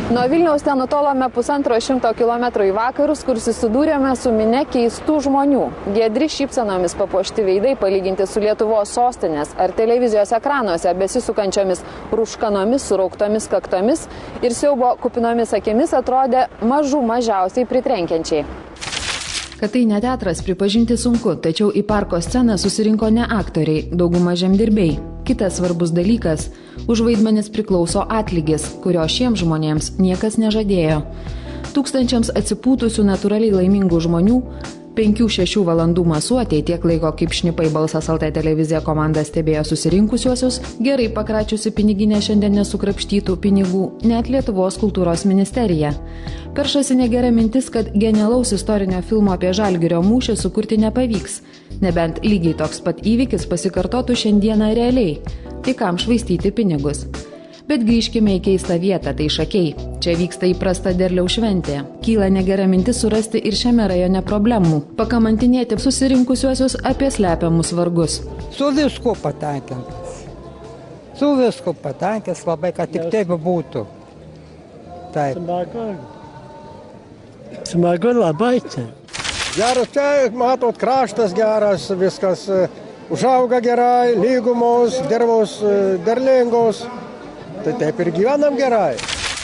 Nuo Vilniaus nenutolome 150 kilometrų į vakarus, kur susidūrėme su minia keistų žmonių. Giedri šypsenomis papuošti veidai palyginti su Lietuvos sostinės ar televizijos ekranuose besisukančiomis rūškanomis, surauktomis kaktomis ir siaubo kupinomis akimis atrodė mažiausiai pritrenkiančiai. Kad tai ne teatras, pripažinti sunku, tačiau į parko sceną susirinko ne aktoriai, dauguma žemdirbiai. Kitas svarbus dalykas – už vaidmenis priklauso atlygis, kurio šiems žmonėms niekas nežadėjo. Tūkstančiams atsipūtusių natūraliai laimingų žmonių 5-6 valandų masuotė, tiek laiko kaip šnipai Balsas LT televizija komanda stebėjo susirinkusiuosius, gerai pakračiusi piniginę šiandien nesukrapštytų pinigų net Lietuvos kultūros ministerija. Peršasi negera mintis, kad genialaus istorinio filmo apie Žalgirio mūšį sukurti nepavyks, nebent lygiai toks pat įvykis pasikartotų šiandieną realiai. Tai kam švaistyti pinigus? Bet grįžkime į keistą vietą, tai Šakiai. Čia vyksta įprasta derliaus šventė. Kyla negera mintis surasti ir šiame rajone problemų. Pakamantinėti susirinkusiuosius apie slepiamus vargus. Su visku patenkintas. Su visku patenkintas labai, kad tik taip būtų. Taip. Smagu labai čia. Geras čia, matot, kraštas geras, viskas užauga gerai, lygumos, dirvos derlingos. Tai taip ir gyvenam gerai.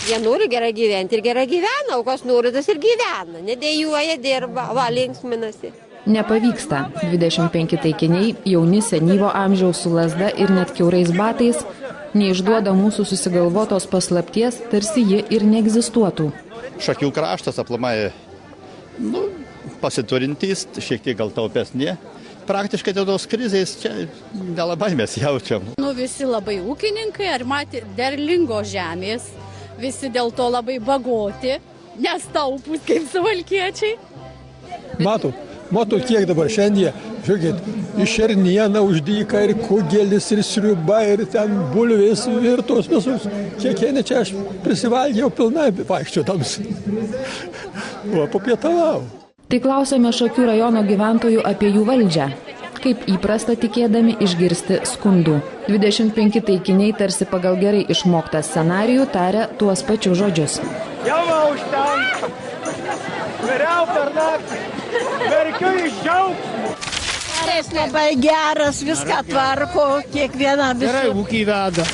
Jie nori gerai gyventi ir gerai gyvena, o kas nori, tas ir gyvena. Nedėjuoja, dirba, linksminasi. Nepavyksta. 25 taikiniai, jauni senyvo amžiaus su lazda ir net kiaurais batais, neišduoda mūsų susigalvotos paslapties, tarsi ji ir neegzistuotų. Šakių kraštas aplamai pasiturintys, šiek tiek gal taupesni. Praktiškai tos krizės čia nelabai mes jaučiam. Visi labai ūkininkai, ar matė derlingo žemės, visi dėl to labai bagoti, nes taupus kaip suvalkiečiai. Matot, kiek dabar šiandien, žiūrėkit, išernieną uždyka ir kugelis, ir sriuba, ir ten bulvės, ir tos visus. Kiekvienį čia aš prisivalgiau pilnai vaikščiodams. Papietavau. Tai klausėme Šakių rajono gyventojų apie jų valdžią. Kaip įprasta tikėdami išgirsti skundų. 25 taikiniai tarsi pagal gerai išmoktą scenarijų taria tuos pačius žodžius. Jau užtenka. Viriau per naktį. Verkiu iš džiaugsmo. Jis labai geras, viską tvarko, kiekvieną visą. Gerai ūkį veda.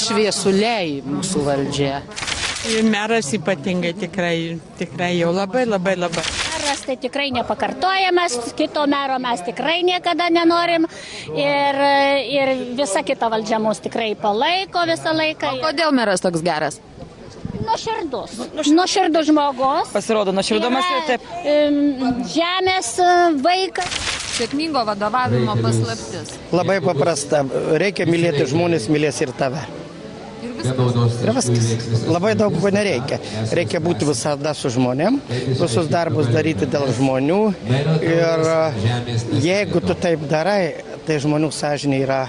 Šviesuliai mūsų valdžia. Ir meras ypatingai tikrai jau labai. Meras tai tikrai nepakartojamas, kito mero mes tikrai niekada nenorim ir visa kita valdžia mus tikrai palaiko visą laiką. O kodėl meras toks geras? Nuoširdus žmogus. Pasirodo, nuoširdumas ir taip. Žemės vaikas. Sėkmingo vadovavimo paslaptis. Labai paprasta. Reikia mylėti žmonės, mylės ir tave. Ir viskas. Labai daug ko nereikia. Reikia būti visada su žmonėm, visus darbus daryti dėl žmonių. Ir jeigu tu taip darai, tai žmonių sąžinė yra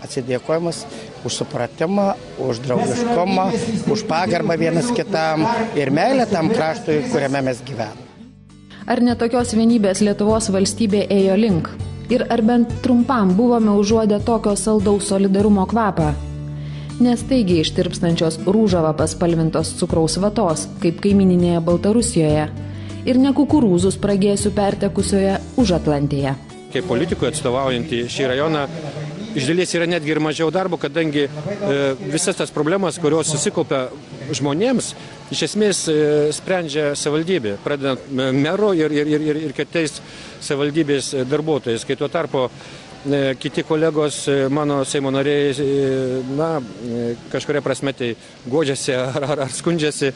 atsidėkojimas už supratimą, už draugiškumą, už pagarbą vienas kitam ir meilę tam kraštui, kuriame mes gyvename. Ar ne tokios vienybės Lietuvos valstybė ėjo link? Ir ar bent trumpam buvome užuodę tokio saldaus solidarumo kvapą? Nestaigiai ištirpstančios rūžava paspalvintos cukraus vatos, kaip kaimyninėje Baltarusijoje, ir ne kukurūzus pragėsių pertekusioje Užatlantėje. Kaip politikui atstovaujantį šį rajoną, iš dalies yra netgi ir mažiau darbo, kadangi visas tas problemas, kurios susikaupia žmonėms, iš esmės sprendžia savivaldybė, pradedant mero ir kitais savivaldybės darbuotojais, kai tuo tarpu kiti kolegos, mano Seimo nariai, kažkuria prasme tai guodžiasi ar skundžiasi,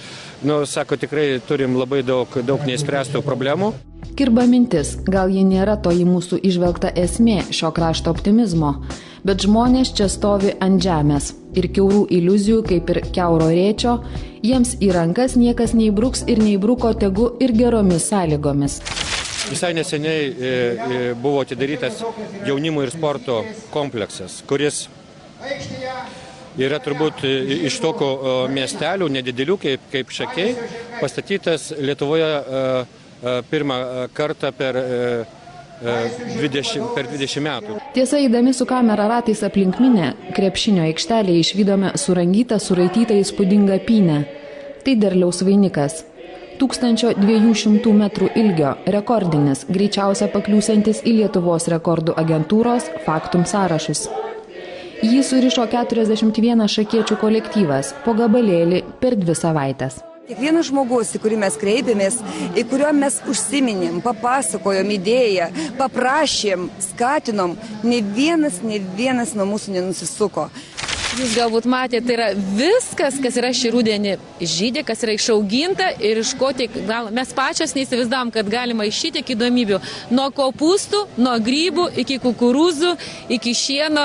sako, tikrai turim labai daug neįspręstų problemų. Kirba mintis, gal ji nėra toji mūsų įžvelgta esmė šio krašto optimizmo, bet žmonės čia stovi ant žemės ir kiaurų iliuzijų, kaip ir kiauro rėčio, jiems į rankas niekas neįbruks ir neįbruko tegu ir geromis sąlygomis. Visai neseniai buvo atidarytas jaunimo ir sporto kompleksas, kuris yra turbūt iš tokio miestelių, nedidelių kaip Šakiai, pastatytas Lietuvoje pirmą kartą per 20 metų. Tiesa, eidami su kamera ratais aplink minę, krepšinio aikštelėje išvydome surangytą, suraitytą įspūdingą pynę. Tai derliaus vainikas. 1200 metrų ilgio, rekordinis, greičiausia pakliūsiantis į Lietuvos rekordų agentūros Faktum sąrašus. Jį surišo 41 šakiečių kolektyvas po gabalėlį per 2 savaitės. Kiekvienas žmogus, į kurį mes kreipėmės, į kurio mes užsiminėm, papasakojom idėją, paprašėm, skatinom, ne vienas nuo mūsų nenusisuko. Jūs galbūt matėte, tai yra viskas, kas yra šį rudenį žydė, kas yra išauginta ir iš ko tik, mes pačios neįsivaizdavom, kad galima iš šitiek įdomybių. Nuo kopūstų, nuo grybų, iki kukurūzų, iki šieno,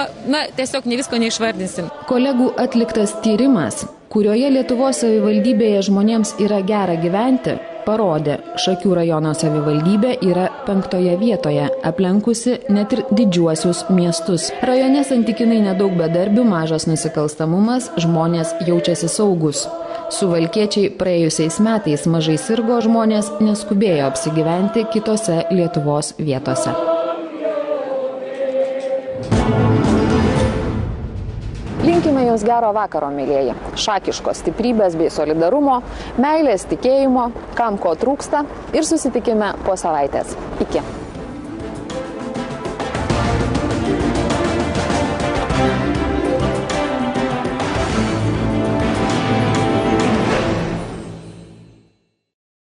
tiesiog ne visko neišvardinsim. Kolegų atliktas tyrimas, kurioje Lietuvos savivaldybėje žmonėms yra gera gyventi, parodė, Šakių rajono savivaldybė yra 5 vietoje, aplenkusi net ir didžiuosius miestus. Rajone santykinai nedaug bedarbių, mažas nusikalstamumas, žmonės jaučiasi saugus. Suvalkiečiai praėjusiais metais mažai sirgo, žmonės neskubėjo apsigyventi kitose Lietuvos vietose. Linkime jums gero vakaro, mylėjai. Šakiškos stiprybės bei solidarumo, meilės, tikėjimo, kam ko trūksta ir susitikime po savaitės. Iki.